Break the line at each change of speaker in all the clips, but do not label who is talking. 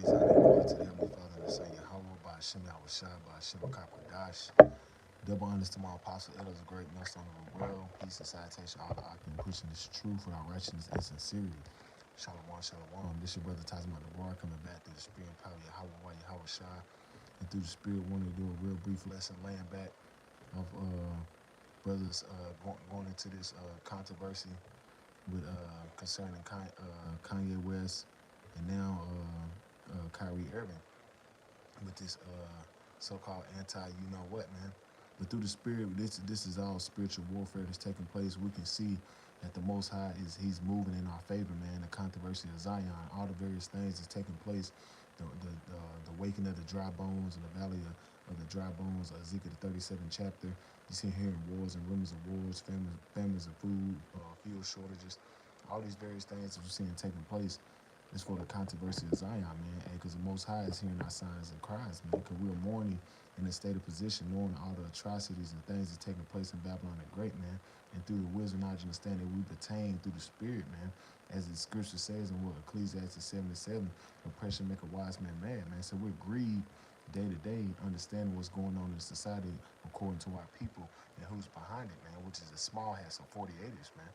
praise, honor, and glory to the Heavenly Father and the Son, Yahweh, by Hashem Yahushua, by Hashem Kakwadash. Double honors to my apostle, elders, a great millstone of the world. Peace and salutation, all the octane, preaching this truth without righteousness and sincerity. Shalom, shalom. This your brother Tazma the Bar coming back through the spirit and power of Yahweh, Yahweh Shai. And through the spirit, wanting to do a real brief lesson, laying back of brothers going into this controversy with concerning Kanye West and now Kyrie Irving with this so-called anti-you-know-what, man. But through the spirit, this is all spiritual warfare that's taking place. We can see that the Most High he's moving in our favor, man. The controversy of Zion, all the various things that's taking place, the waking of the dry bones in the valley of the dry bones, Ezekiel the 37th chapter. You see hearing wars and rumors of wars, famines of food, fuel shortages, all these various things that you're seeing taking place. It's for the controversy of Zion, man, because the Most High is hearing our signs and cries, man, because we're mourning in a state of position, knowing all the atrocities and things that's taking place in Babylon the Great, man, and through the wisdom, knowledge, and understanding we've attained through the Spirit, man, as the Scripture says in what Ecclesiastes 7:7, oppression make a wise man mad, man. So we're grieved day to day, understanding what's going on in society according to our people and who's behind it, man, which is a small hat, some 40 acres, man.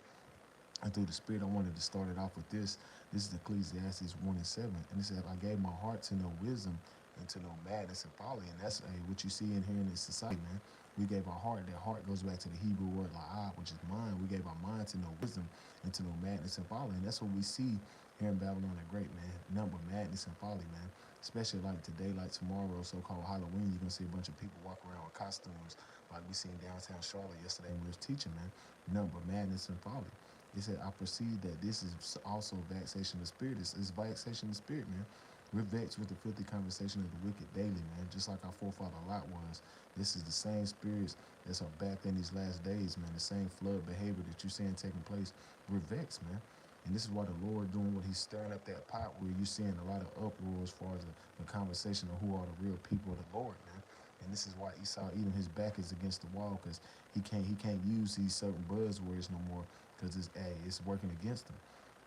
And through the Spirit, I wanted to start it off with this. This is Ecclesiastes 1:7. And it said, I gave my heart to know wisdom and to know madness and folly. And that's what you see in here in this society, man. We gave our heart. That heart goes back to the Hebrew word la'ah, which is mind. We gave our mind to know wisdom and to know madness and folly. And that's what we see here in Babylon the Great, man. Number madness and folly, man. Especially like today, like tomorrow, so-called Halloween, you're going to see a bunch of people walk around with costumes like we seen downtown Charlotte yesterday when we was teaching, man. Number madness and folly. He said, I perceive that this is also vexation of spirit. It's vexation of spirit, man. We're vexed with the filthy conversation of the wicked daily, man, just like our forefather Lot was. This is the same spirits that's are back in these last days, man, the same flood behavior that you're seeing taking place. We're vexed, man. And this is why the Lord doing what he's stirring up that pot where you're seeing a lot of uproar as far as the conversation of who are the real people of the Lord, man. And this is why Esau, even his back is against the wall, because he can't use these certain buzzwords no more, because it's working against him.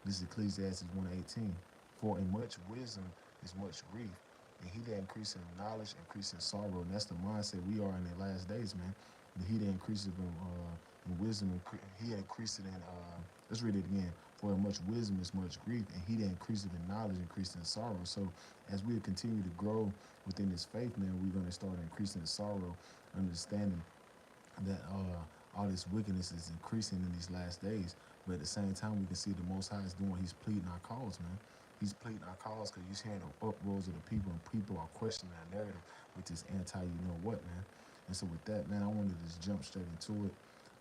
This is Ecclesiastes 1:18. For in much wisdom is much grief, and he that increases in knowledge increases in sorrow. And that's the mindset we are in the last days, man. He that increases in wisdom, he increases in, let's read it again. For in much wisdom is much grief, and he that increases in knowledge increases in sorrow. So as we continue to grow within this faith, man, we're going to start increasing in sorrow, understanding that all this wickedness is increasing in these last days. But at the same time, we can see the Most High is doing, he's pleading our cause, man. He's pleading our cause because he's hearing the uproars of the people, and people are questioning our narrative with this anti-you-know-what, man. And so with that, man, I wanted to just jump straight into it.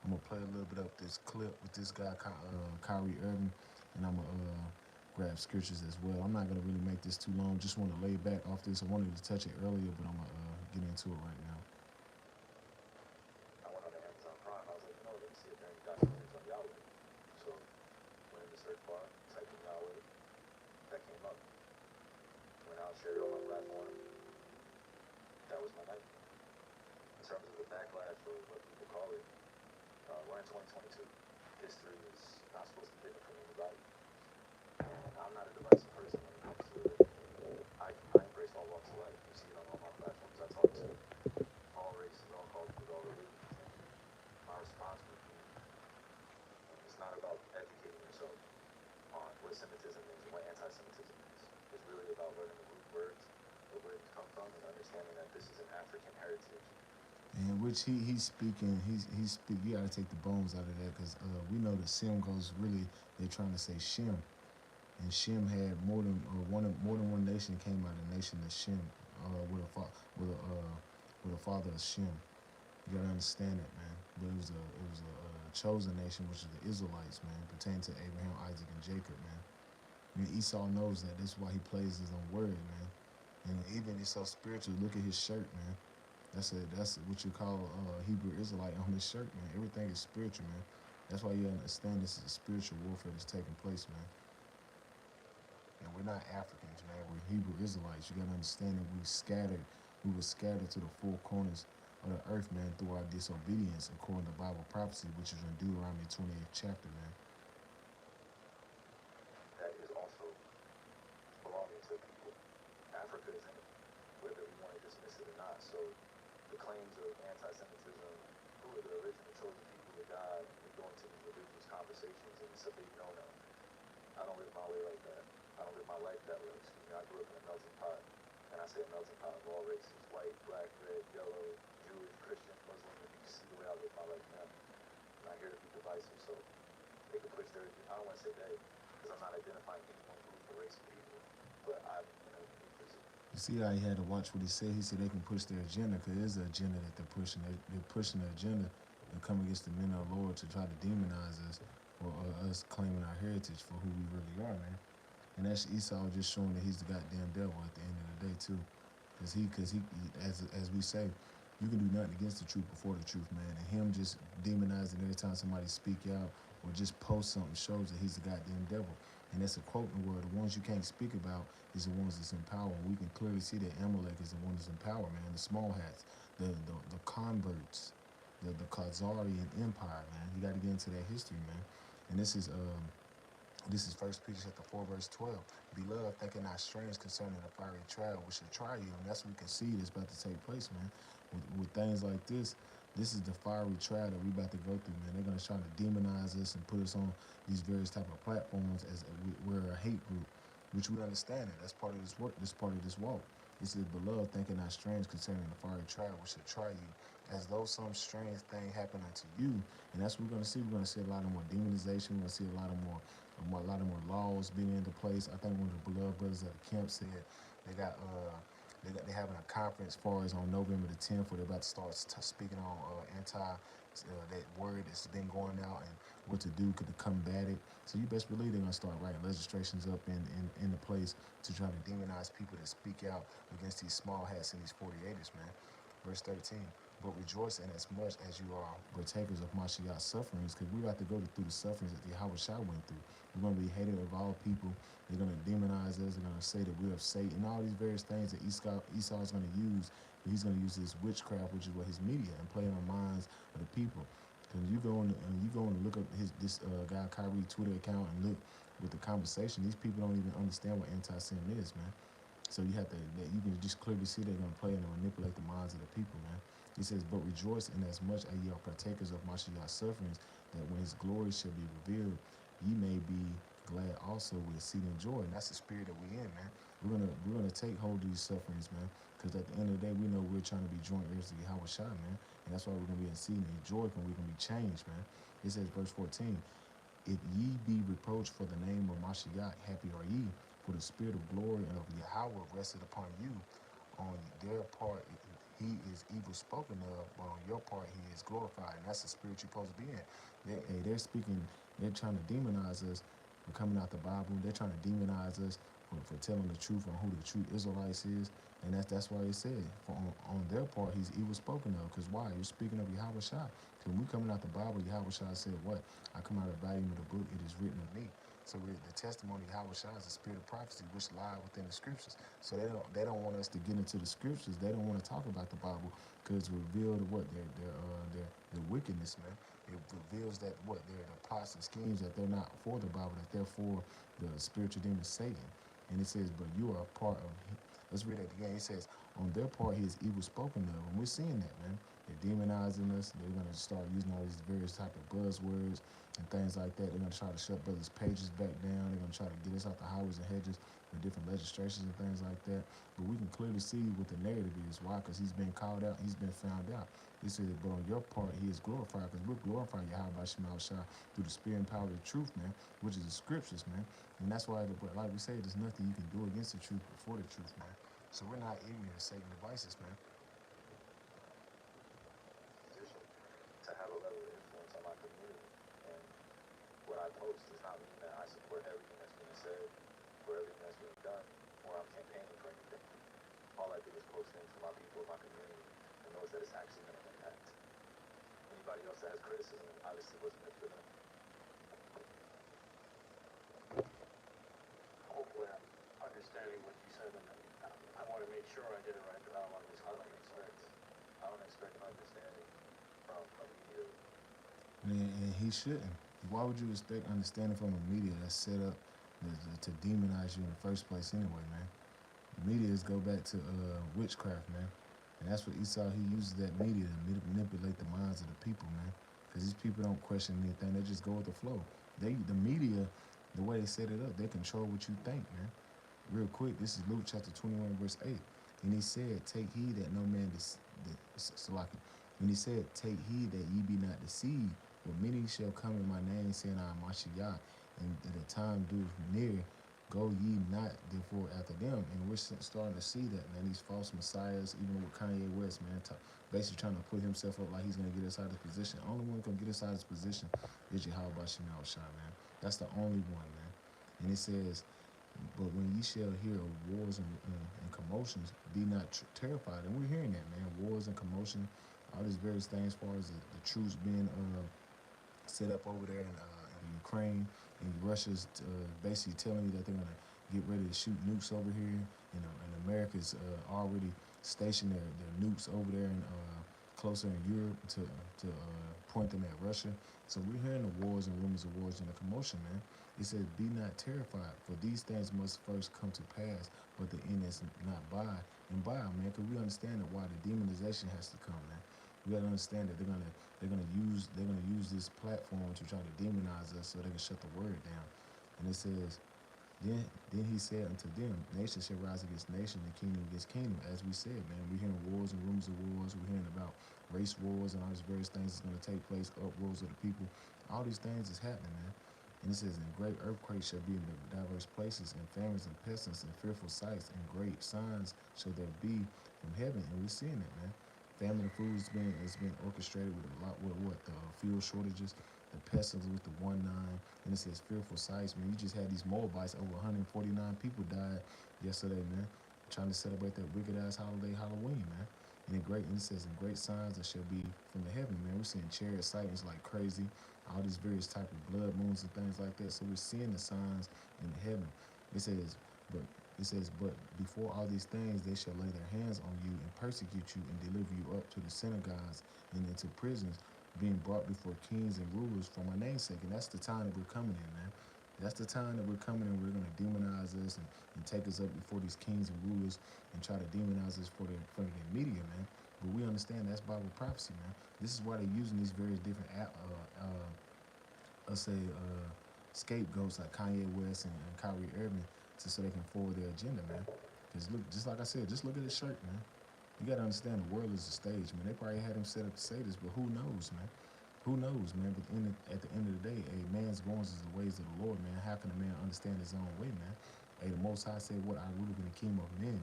I'm going to play a little bit of this clip with this guy, Kyrie Irving, and I'm going to grab scriptures as well. I'm not going to really make this too long. Just want to lay back off this. I wanted to touch it earlier, but I'm going to get into it right now.
I went on to Amazon Prime. I was like, let me see if there are any documentaries on Yahweh. So went in the search bar, typed in Yahweh. That came up. Went out, shared it on my platform. That was my night. In terms of the backlash or what people call it, we're in 2022. History is not supposed to be different from anybody. And I'm not a divisive person when it comes to it. I embrace all walks of life. You see it on all my platforms I talk to. All races, all cultures, all religions. And my response would be, it's not about educating yourself on what Semitism is and what anti-Semitism is. It's really about learning the root words, where it come from, and understanding that this is an African heritage.
And which he's speaking, you got to take the bones out of that, because we know that Shem goes really, they're trying to say Shem. And Shem had more than one nation came out of the nation of Shem, with a father of Shem. You gotta understand that, man. But it was a chosen nation, which is the Israelites, man, pertaining to Abraham, Isaac, and Jacob, man. I mean, Esau knows that. That's why he plays his own word, man. And even he's so spiritual. Look at his shirt, man. That's what you call Hebrew Israelite on his shirt, man. Everything is spiritual, man. That's why you understand this is a spiritual warfare that's taking place, man. And we're not Africans, man. We're Hebrew Israelites. You gotta understand that we were scattered to the four corners of the earth, man, through our disobedience, according to Bible prophecy, which is in Deuteronomy 28th chapter, man.
That is also belonging to people not. So the claims of anti-Semitism, who are the original chosen people of God, we go into these religious conversations, and it's a big no-no. I don't live my way like that. I don't live my life that way. Excuse me. I grew up in a melting pot, and I say a melting pot of all races: white, black, red, yellow, Jewish, Christian, Muslim. And you can see the way I live my life now. I'm not here to be divisive, so they can push their. I don't want to say they, because I'm not identifying any one group or race of people, but I,
You see how he had to watch what he said? He said they can push their agenda because it is an agenda that they're pushing. They're pushing the agenda and come against the men of the Lord to try to demonize us or us claiming our heritage for who we really are, man. And that's Esau just showing that he's the goddamn devil at the end of the day too, because he, as we say, you can do nothing against the truth before the truth, man. And him just demonizing every time somebody speak out or just post something shows that he's the goddamn devil. And that's a quote in the word. The ones you can't speak about is the ones that's in power. We can clearly see that Amalek is the one that's in power, man. The small hats, the converts, the Khazarian Empire, man. You got to get into that history, man. And this is First Peter chapter 4, verse 12. Beloved, thinking not strange concerning the fiery trial which shall try you. And that's what we can see that's about to take place, man. With things like this is the fiery trial that we about to go through, man. They're gonna try to demonize us and put us on these various type of platforms as we're a hate group, which we understand it. That's part of this work. This part of this walk. It says, beloved, thinking not strange concerning the fiery trial which shall try you, as though some strange thing happened unto you. And that's what we're gonna see. We're gonna see a lot of more demonization. We're gonna see a lot of more laws being into place. I think one of the beloved brothers at the camp said they got they're having a conference as far as on November the 10th where they're about to start speaking on that word that's been going out and what to do to combat it. So you best believe they're gonna start writing legislations up in the place to try to demonize people that speak out against these small hats and these 48ers, man. Verse 13. But rejoice in as much as you are partakers of Mashiach's sufferings, because we're about to go through the sufferings that Yahweh Shai went through. We're going to be hated of all people. They're going to demonize us. They're going to say that we're of Satan. All these various things that Esau is going to use. He's going to use this witchcraft, which is what his media, and play in the minds of the people. Because you go and look up this guy Kyrie Twitter account and look with the conversation. These people don't even understand what anti-Sem is, man. So you have to, that you can just clearly see they're going to play and manipulate the minds of the people, man. He says, but rejoice in as much as ye are partakers of Mashiach's sufferings, that when his glory shall be revealed, ye may be glad also with exceeding joy. And that's the spirit that we're in, man. We're gonna take hold of these sufferings, man. Because at the end of the day, we know we're trying to be joint heirs to Yahweh Shai, man. And that's why we're gonna be exceeding joy, and we're gonna be changed, man. It says, verse 14. If ye be reproached for the name of Mashiach, happy are ye, for the spirit of glory and of Yahweh rested upon you. On their part, he is evil spoken of, but on your part, he is glorified. And that's the spirit you're supposed to be in. They're speaking, they're trying to demonize us for coming out the Bible. They're trying to demonize us for telling the truth on who the true Israelites is. And that's why it said, for on their part, he's evil spoken of. Because why? You're speaking of Yahweh Shai. Because when we coming out the Bible, Yahweh Shai said what? I come out of the volume of the book, it is written of me. So the testimony of Yahweh Shai is the spirit of prophecy which lie within the scriptures. So they don't want us to get into the scriptures. They don't want to talk about the Bible because it reveals what their wickedness, man. It reveals that what their plots and schemes, that they're not for the Bible, that they're for the spiritual demon Satan. And it says, but you are a part of him. Let's read that again. It says, on their part, he is evil spoken of. And we're seeing that, man. They're demonizing us. They're going to start using all these various type of buzzwords and things like that. They're going to try to shut brothers' pages back down. They're going to try to get us out the highways and hedges with different legislations and things like that. But we can clearly see what the narrative is. Why? Because he's been called out. He's been found out. He said, but on your part, he is glorified, because we're glorifying Yahweh by Shema Shai through the spirit and power of the truth, man, which is the scriptures, man. And that's why, like we say, there's nothing you can do against the truth before the truth, man. So we're not ignorant of Satan's devices, man.
position to have a level of influence on my community. And what I post does not mean that I support everything that's being said or everything that's being done, or I'm campaigning for anything. All I do is post things for my people, my community, and knows that it's actually going to impact. Anybody else that has criticism obviously wasn't meant for them.
Hopefully I'm understanding what you said, and I want to make sure I get it right, but I don't want to miscommunicate.
I don't expect understanding from a media.
And he shouldn't. Why would you expect understanding from a media that's set up to demonize you in the first place anyway, man? The medias go back to witchcraft, man. And that's what Esau, he uses that media to manipulate the minds of the people, man. Because these people don't question anything, they just go with the flow. The media, the way they set it up, they control what you think, man. Real quick, this is Luke chapter 21, verse 8. And he said, take heed that no man, Salaki. When he said, take heed that ye be not deceived, for many shall come in my name, saying, I am Mashiach, and the time doeth near. Go ye not therefore after them. And we're starting to see that, man. These false messiahs, even with Kanye West, man, basically trying to put himself up like he's going to get us out of his position. The only one who can get us out of his position is Yahweh Shema Shai, man. That's the only one, man. And it says, but when ye shall hear of wars and commotions, be not terrified. And we're hearing that, man. Wars and commotion, all these various things as far as the troops being set up over there in Ukraine, and Russia's basically telling you that they're going to get ready to shoot nukes over here, and America's already stationed their nukes over there and closer in Europe to point them at Russia. So we're hearing the wars and rumors of wars and the commotion, man. It says, be not terrified, for these things must first come to pass, but the end is not by and by, man, because we understand that why the demonization has to come, man. We gotta understand that they're gonna use this platform to try to demonize us so they can shut the word down. And it says, then he said unto them, nation shall rise against nation and kingdom against kingdom. As we said, man, we're hearing wars and rumors of wars. We're hearing about race wars and all these various things that's going to take place, uproars of the people. All these things is happening, man. And it says, and great earthquakes shall be in diverse places, and famines and pestilence and fearful sights, and great signs shall there be from heaven. And we're seeing that, man. Famine of food has been orchestrated with a lot with what the fuel shortages, the pestilence with the 1-9, and it says fearful sights, man. You just had these Moabites, over 149 people died yesterday, man, trying to celebrate that wicked ass holiday, Halloween, man. And it says, in great signs that shall be from the heaven, man. We're seeing chariot sightings like crazy, all these various type of blood moons and things like that. So we're seeing the signs in the heaven. It says, but but before all these things, they shall lay their hands on you and persecute you and deliver you up to the synagogues and into prisons, being brought before kings and rulers for my name's sake. And that's the time that we're coming in, man. That's the time that we're coming in. We're going to demonize us and take us up before these kings and rulers and try to demonize us for their media, man. But we understand that's Bible prophecy, man. This is why they're using these various different, let's say, scapegoats like Kanye West and Kyrie Irving so they can forward their agenda, man. Because look, just like I said, just look at his shirt, man. You gotta understand the world is a stage, man. They probably had him set up to say this, but who knows, man? Who knows, man? But at the end of the day, a man's goings is the ways of the Lord, man. How can a man understand his own way, man? Hey, the Most High said, what I would have been the kingdom of men.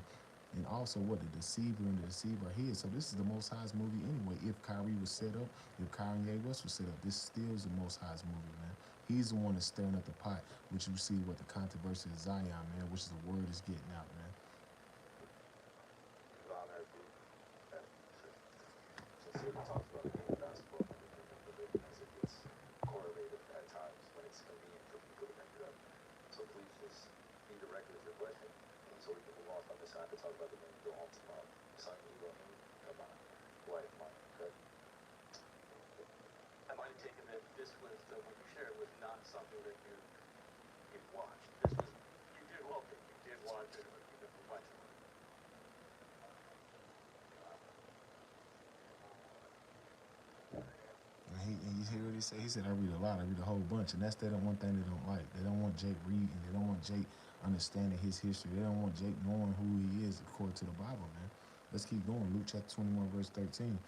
And also what the deceiver and the deceiver are his. So this is the Most High's movie anyway. If Kyrie was set up, if Kanye West was set up, this still is the Most High's movie, man. He's the one that's stirring up the pot, which you see what the controversy of Zion, man, which is the word is getting out, man.
Von Earth Group that sincerely talks about the game of basketball and everything of it as it gets correlated at times when it's convenient for people to bring it up. So please just be direct with your question, and so we can move on from this. I can talk about the game, go home tomorrow. Son, you go home, come on, wife, mine, okay?
I might have taken that this was, what you shared was not something that you watched. This was, you did, well, okay, you did watch it, but you didn't watch it.
And you hear what he said? He said, I read a lot. I read a whole bunch. And that's the one thing they don't like. They don't want Jake reading. They don't want Jake understanding his history. They don't want Jake knowing who he is according to the Bible, man. Let's keep going. Luke chapter 21, verse 13.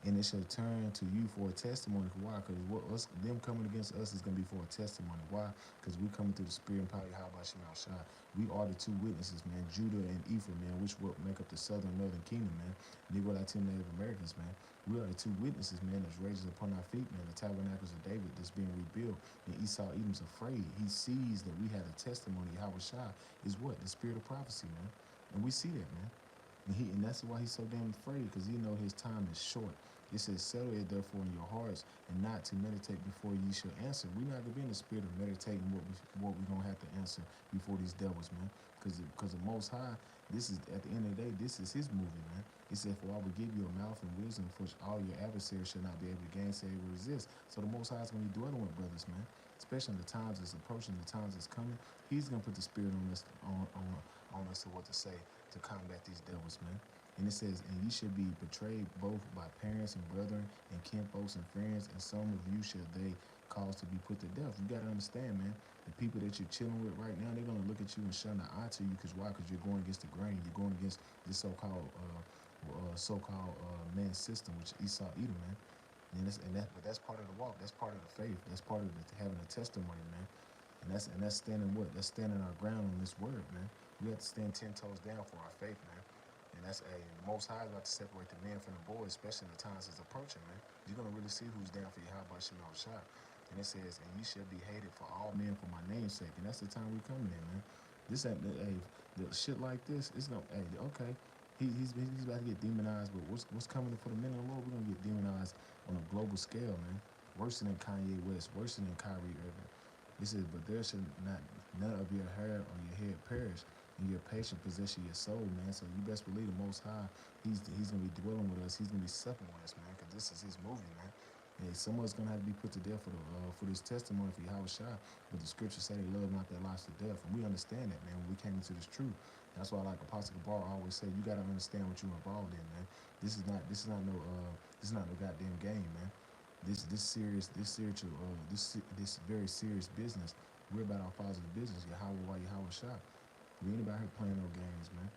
And it shall turn to you for a testimony. Why? Because them coming against us is going to be for a testimony. Why? Because we coming through the spirit and power of Yahweh Shema Shai. We are the two witnesses, man. Judah and Ephraim, man, which will make up the southern and northern kingdom, man. Negro Latino Native Americans, man. We are the two witnesses, man, that's raised upon our feet, man. The tabernacles of David that's being rebuilt. And Esau Edom's afraid. He sees that we had a testimony. Yahweh Shai is what? The spirit of prophecy, man. And we see that, man. And that's why he's so damn afraid, because he know his time is short. It says, settle it therefore in your hearts, and not to meditate before ye shall answer. We're not gonna be in the spirit of meditating what we gonna have to answer before these devils, man. Because the Most High, this is at the end of the day, this is His movie, man. He said, "For I will give you a mouth and wisdom, for which all your adversaries shall not be able to gainsay or resist." So the Most High is gonna be dwelling with brothers, man. Especially in the times that's approaching, the times that's coming. He's gonna put the spirit on us, on us to what to say to combat these devils, man. And it says, and ye shall be betrayed both by parents and brethren and kinfolks and friends, and some of you shall they cause to be put to death. You got to understand, man. The people that you're chilling with right now, they're gonna look at you and shun the eye to you. Cause why? Cause you're going against the grain. You're going against this so-called man system, which Esau Edom, man. But that's part of the walk. That's part of the faith. That's part of having a testimony, man. And that's standing what? That's standing our ground on this word, man. We have to stand 10 toes down for our faith, man. And that's a most high about to separate the men from the boys, especially in the times that's approaching, man. You're gonna really see who's down for Yahweh Shemel Shah. And it says, and ye shall be hated for all men for my name's sake. And that's the time we coming in, man. This ain't the shit like this. It's no okay. He's about to get demonized, but what's coming for the men of the Lord? We're gonna get demonized on a global scale, man. Worse than Kanye West, worse than Kyrie Irving. He says, but there should not none of your hair or your head perish, and your patient possession your soul, man. So you best believe the Most High, he's gonna be dwelling with us. He's gonna be supping with us, man, because this is his movie, man. And someone's gonna have to be put to death for this testimony for Yahweh Shai. But the scriptures say they love not their lives to death, and we understand that, man. When we came into this truth, that's why, like Apostle Gabar always say, you gotta understand what you're involved in, man. This is not no goddamn game, man. This serious, this spiritual, this very serious business. We're about our Father's business. Yahweh Shai. We ain't about here playing no games, man.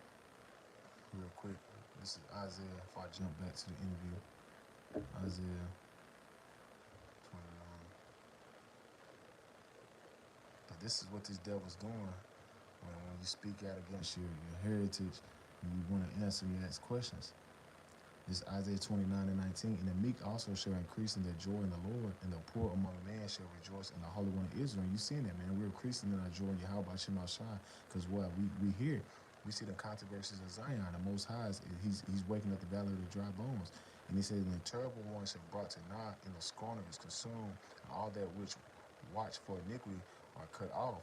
Real quick, this is Isaiah. If I jump back to the interview, Isaiah 29. But this is what this devil's doing when you speak out against your heritage and you want to answer and ask questions. This Isaiah 29:19. And the meek also shall increase in their joy in the Lord, and the poor among men shall rejoice in the Holy One of Israel. And you seen that, man. We're increasing in our joy in Yahweh Shema Shai, because what we hear, we see the controversies of Zion. The Most High, he's waking up the valley of the dry bones. And he says, and the terrible ones have brought to naught, and the scorner is consumed, and all that which watch for iniquity are cut off,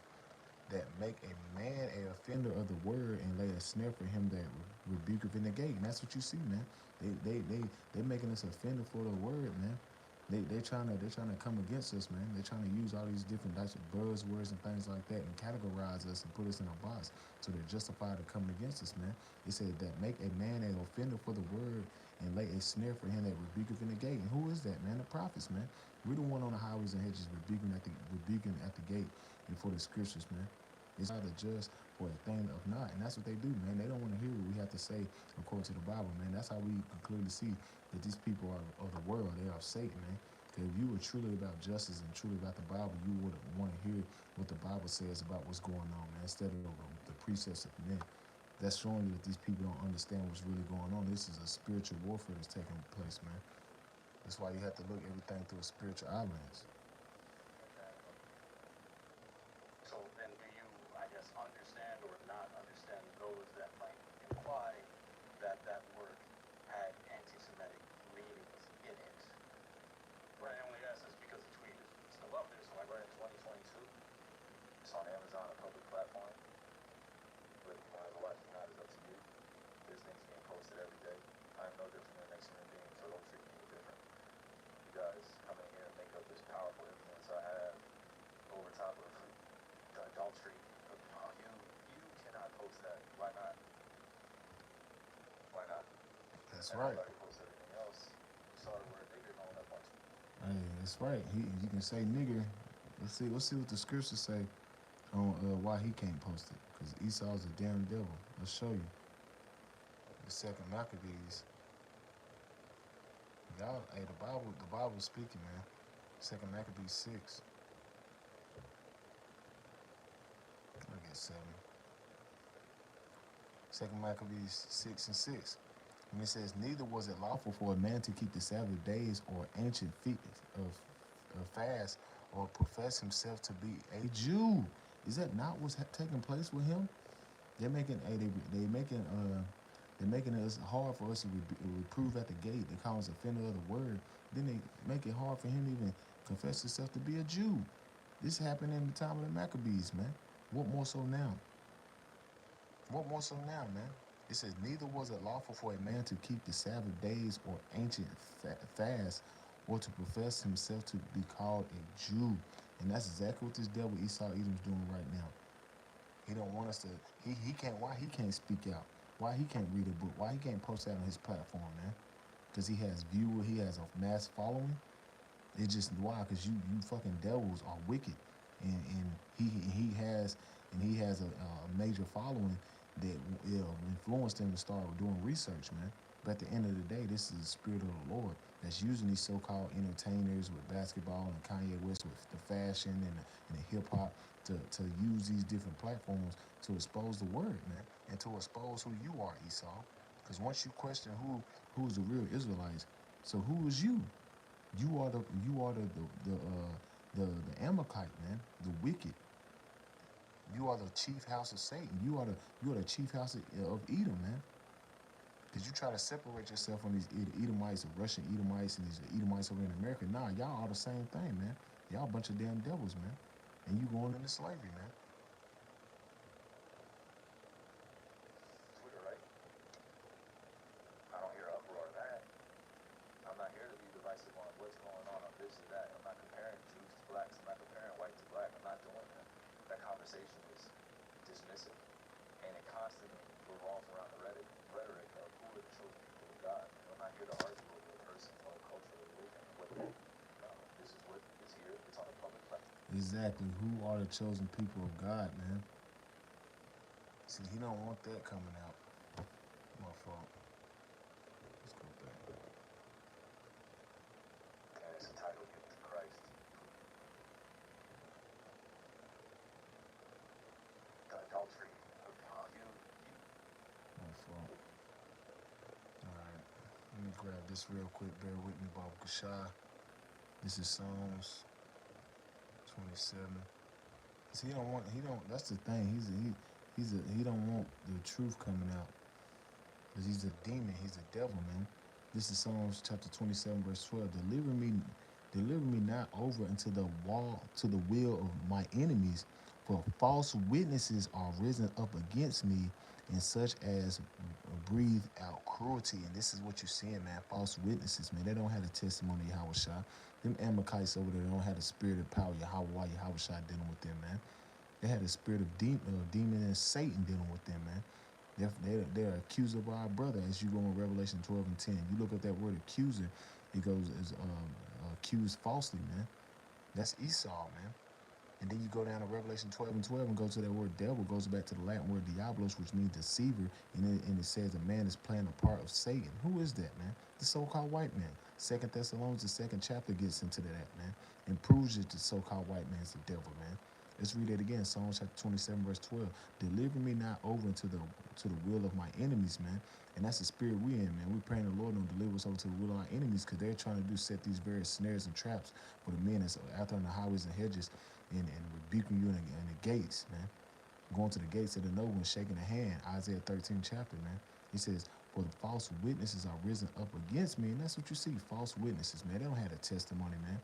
that make a man a offender of the word, and lay a snare for him that rebuketh in the gate. And that's what you see, man. They making us offender for the word, man. They're trying to come against us, man. They're trying to use all these different types of buzzwords and things like that and categorize us and put us in a box, so they're justified to coming against us, man. It said that make a man an offender for the word, and lay a snare for him that rebuketh in the gate. And who is that, man? The prophets, man. We're the one on the highways and hedges rebuking at the gate and for the scriptures, man. It's not a judge for a thing of not. And that's what they do, man. They don't want to hear what we have to say according to the Bible, man. That's how we can clearly see that these people are of the world. They are of Satan, man. Because if you were truly about justice and truly about the Bible, you would want to hear what the Bible says about what's going on, man, instead of the precepts of men. That's showing you that these people don't understand what's really going on. This is a spiritual warfare that's taking place, man. That's why you have to look everything through a spiritual eye lens.
So then do you, I guess, understand or not understand those that might imply that that word had anti-Semitic leanings in it? Right, I only ask this because the tweet is still up there, so I
Right, in 2022, it's on Amazon, a public platform. But as a watch, it's up to you. There's things being posted every day. I'm no different than the next human being, so don't treat me any different. You guys come in here and make up this powerful influence I have over top of the adultery. Oh, you cannot post that. Why not? Why not?
That's
And
right.
everybody posts everything else. You saw the word nigger going up on Twitter.
Hey, that's right. You can say nigger. Let's see what the scriptures say on why he can't post it. Because Esau's a damn devil. I'll show you. The second Maccabees. Y'all, hey, the Bible's speaking, man. Second Maccabees 6. I get 7. Second Maccabees 6:6. And it says, neither was it lawful for a man to keep the Sabbath days or ancient feet of fast, or profess himself to be a Jew. Is that not what's taking place with him? They're making they're making it hard for us to reprove at the gate. They call us offender of the word. Then they make it hard for him to even confess himself to be a Jew. This happened in the time of the Maccabees, man. What more so now? What more so now, man? It says, neither was it lawful for a man to keep the Sabbath days or ancient fast, or to profess himself to be called a Jew. And that's exactly what this devil Esau Edom's doing right now. He don't want us to. He can't. Why he can't speak out? Why he can't read a book? Why he can't post that on his platform, man? Because he has viewer, he has a mass following. It's just why? Because you fucking devils are wicked, and he has a major following that will influence them to start doing research, man. But at the end of the day, this is the spirit of the Lord that's using these so-called entertainers with basketball and Kanye West with the fashion and the hip hop to use these different platforms to expose the word, man, and to expose who you are, Esau. Because once you question who's the real Israelites, so who is you? You are the Amalekite, man, the wicked. You are the chief house of Satan. You are the chief house of Edom, man. Because you try to separate yourself from these Edomites, the Russian Edomites, and these Edomites over in America. Nah, y'all all the same thing, man. Y'all a bunch of damn devils, man. And you going into slavery, man.
Twitter, right? I don't hear uproar of that. I'm not here to be divisive on what's going on this and that. I'm not comparing Jews to blacks. I'm not comparing white to black. I'm not doing that. That conversation is dismissive, and it constantly revolves around the rhetoric of who are the chosen people of God. I'm not here to argue with a person or a culture or religion. This is what is here. It's on a public platform.
Exactly. Who are the chosen people of God, man? See, he don't want that coming out. My fault. Let's go back.
And it's entitled Given to Christ. The adultery of you.
My fault. All right. Let me grab this real quick. Bear with me, Baba Kashai. This is Psalms 27. See, he don't, that's the thing. He don't want the truth coming out. Because he's a demon. He's a devil, man. This is Psalms chapter 27, verse 12. Deliver me not over into the wall, to the will of my enemies, for false witnesses are risen up against me, and such as breathe out cruelty. And this is what you're seeing, man. False witnesses, man. They don't have the testimony of Yahweh Shai. Them Amalekites over there don't have the spirit of power, Yahweh Shai dealing with them, man. They had the spirit of demon and Satan dealing with them, man. They're accuser of our brother, as you go in Revelation 12 and 10. You look at that word accuser, it goes as accused falsely, man. That's Esau, man. And then you go down to Revelation 12 and 12 and go to that word devil, goes back to the Latin word diabolos, which means deceiver, and it says a man is playing a part of Satan. Who is that, man? The so-called white man. Second Thessalonians, the second chapter gets into that, man, and proves that the so-called white man is the devil, man. Let's read it again. Psalms chapter 27, verse 12. Deliver me not over into the will of my enemies, man. And that's the spirit we in, man. We praying the Lord don't deliver us over to the will of our enemies, because they're trying to set these various snares and traps for the men that's out there on the highways and hedges, and rebuking you in the gates, man. Going to the gates of the noble and shaking the hand. Isaiah 13 chapter, man. He says, for the false witnesses are risen up against me. And that's what you see, false witnesses, man. They don't have a testimony, man.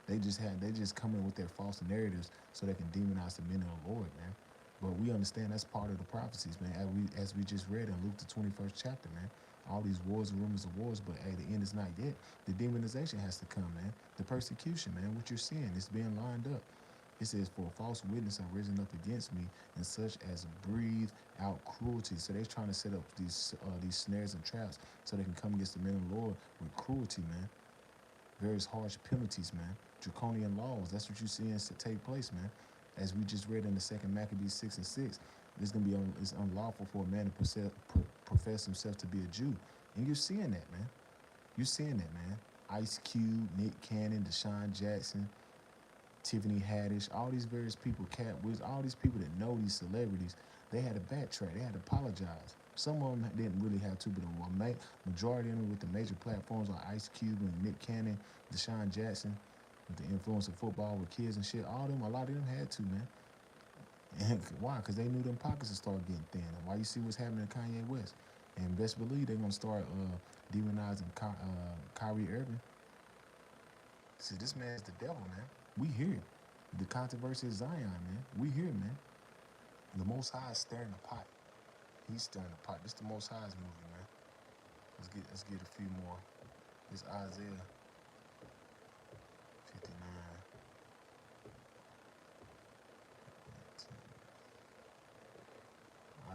They just come in with their false narratives so they can demonize the men of the Lord, man. But we understand that's part of the prophecies, man. As we just read in Luke the 21st chapter, man. All these wars and rumors of wars, but hey, the end is not yet. The demonization has to come, man. The persecution, man. What you're seeing is being lined up. It says, for a false witness are risen up against me, and such as breathe out cruelty. So they're trying to set up these snares and traps so they can come against the men of the Lord with cruelty, man. Various harsh penalties, man. Draconian laws. That's what you're seeing take place, man. As we just read in the second Maccabees 6 and 6, it's unlawful for a man to profess himself to be a Jew. And you're seeing that, man. You're seeing that, man. Ice Cube, Nick Cannon, Deshaun Jackson, Tiffany Haddish, all these various people, Cat Wiz, all these people that know these celebrities, they had to backtrack. They had to apologize. Some of them didn't really have to, but the majority of them with the major platforms like Ice Cube and Nick Cannon, Deshaun Jackson, with the influence of football with kids and shit, a lot of them had to, man. And why? Because they knew them pockets would start getting thin. And why you see what's happening to Kanye West. And best believe they're going to start demonizing Kyrie Irving. See, this man's the devil, man. We here. The controversy of Zion, man. We here, man. The Most High is stirring the pot. He's stirring the pot. This the Most High's movie, man. Let's get a few more. This Isaiah 59.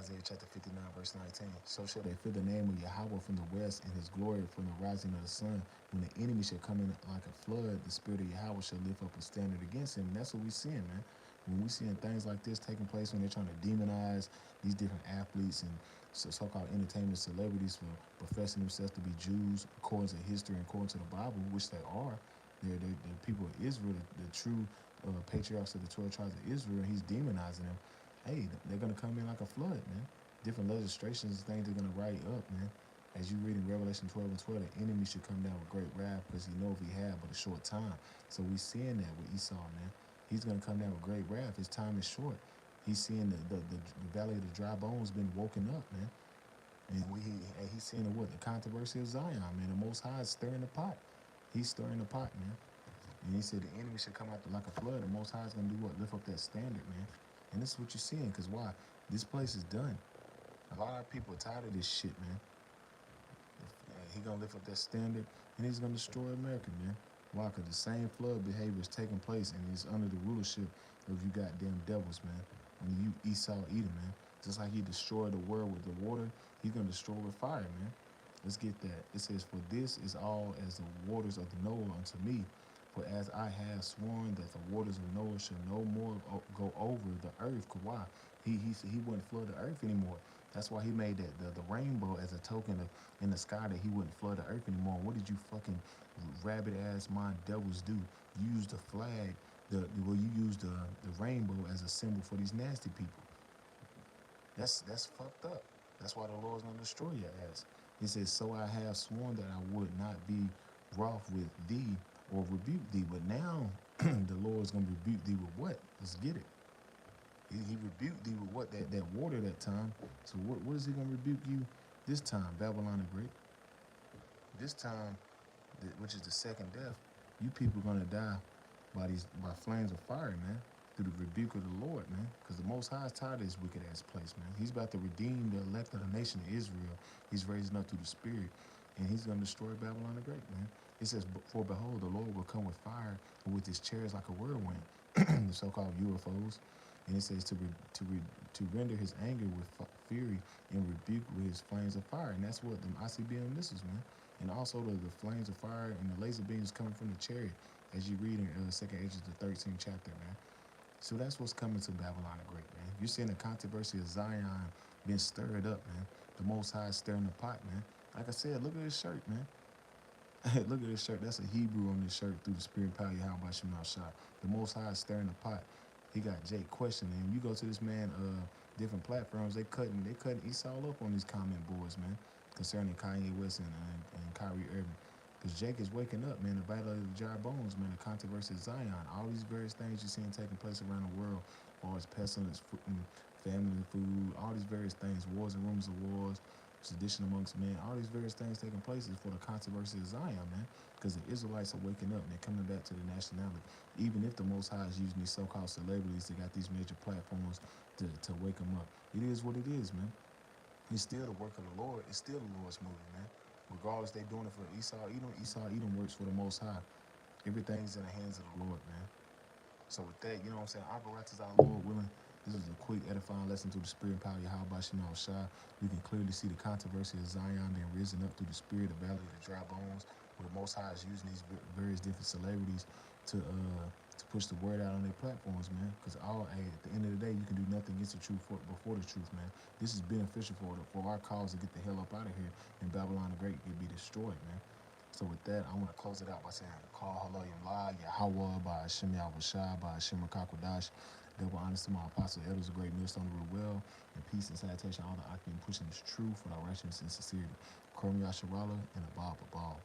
Isaiah chapter 59, verse 19. So shall they fear the name of Yahweh from the west, and his glory from the rising of the sun. When the enemy shall come in like a flood, the spirit of Yahweh shall lift up a standard against him. And that's what we're seeing, man. When we're seeing things like this taking place, when they're trying to demonize these different athletes and so-called entertainment celebrities for professing themselves to be Jews, according to history and according to the Bible, which they are. They're people of Israel, the true patriarchs of the 12 tribes of Israel, and he's demonizing them. Hey, they're going to come in like a flood, man. Different legislations and things they're going to write up, man. As you read in Revelation 12 and 12, the enemy should come down with great wrath because he know if he had but a short time. So we seeing that with Esau, man. He's going to come down with great wrath. His time is short. He's seeing the valley of the dry bones been woken up, man. And he's seeing what? The controversy of Zion, man. The Most High is stirring the pot. He's stirring the pot, man. And he said the enemy should come out like a flood. The Most High is going to do what? Lift up that standard, man. And this is what you're seeing, because why? This place is done. A lot of people are tired of this shit, man. He going to lift up that standard, and he's going to destroy America, man. Why? Because the same flood behavior is taking place, and it's under the rulership of you goddamn devils, man. And you Esau Edom, man. Just like he destroyed the world with the water, he's going to destroy with fire, man. Let's get that. It says, for this is all as the waters of the Noah unto me. For as I have sworn that the waters of Noah shall no more go over the earth. Cause why? He wouldn't flood the earth anymore. That's why he made that the rainbow as a token of in the sky that he wouldn't flood the earth anymore. What did you fucking rabbit ass mind devils do? You use the flag, you use the rainbow as a symbol for these nasty people. That's fucked up. That's why the Lord's gonna destroy your ass. He says, so I have sworn that I would not be wroth with thee or rebuke thee. But now the Lord's gonna rebuke thee with what? Let's get it. He rebuked thee with what? That water that time. So what is he gonna rebuke you this time? Babylon the Great. This time, which is the second death, you people gonna die by flames of fire, man. Through the rebuke of the Lord, man. Because the Most High is tired of this wicked ass place, man. He's about to redeem the elect of the nation of Israel. He's raising up through the Spirit, and he's going to destroy Babylon the Great, man. It says, for behold, the Lord will come with fire and with his chariots like a whirlwind, the so-called UFOs. And it says to render his anger with fury and rebuke with his flames of fire. And that's what the ICBM missiles, man. And also the flames of fire and the laser beams coming from the chariot, as you read in 2nd Esdras, the 13th chapter, man. So that's what's coming to Babylon the Great, man. You're seeing the controversy of Zion being stirred up, man. The Most High is stirring the pot, man. Like I said, look at this shirt, man. Look at this shirt. That's a Hebrew on this shirt through the spirit and power of Yahweh Shemel Shah. The Most High is stirring the pot. He got Jake questioning him. You go to this man, different platforms, they cutting Esau up on these comment boards, man, concerning Kanye West and Kyrie Irving. Because Jake is waking up, man. The battle of the dry bones, man. The controversy of Zion. All these various things you're seeing taking place around the world, as far as pestilence, famine and food, all these various things, wars and rumors of wars, sedition amongst men, all these various things taking place is for the controversy of Zion, man. Because the Israelites are waking up and they're coming back to the nationality. Even if the Most High is using these so-called celebrities that got these major platforms to wake them up. It is what it is, man. It's still the work of the Lord. It's still the Lord's moving, man. Regardless, they doing it for Esau Edom works for the Most High. Everything's in the hands of the Lord, man. So with that, you know what I'm saying? Operators our Lord willing. This is a quick edifying lesson through the spirit and power of Yahweh Shemel Shah. We can clearly see the controversy of Zion being risen up through the spirit, the valley of the dry bones, where the Most High is using these various different celebrities to push the word out on their platforms, man. Because at the end of the day, you can do nothing against the truth before the truth, man. This is beneficial for our cause to get the hell up out of here, and Babylon the Great can be destroyed, man. So with that, I want to close it out by saying, call Haloyim La, Yahweh, by Hashem Yahweh Shai, by Hashem Rakakwadash. Double honors to my apostle elders, a great millstone of the well, and peace and salutation, all the Akim pushing this truth without righteousness and sincerity. Krom Yasharala and Abab Abab.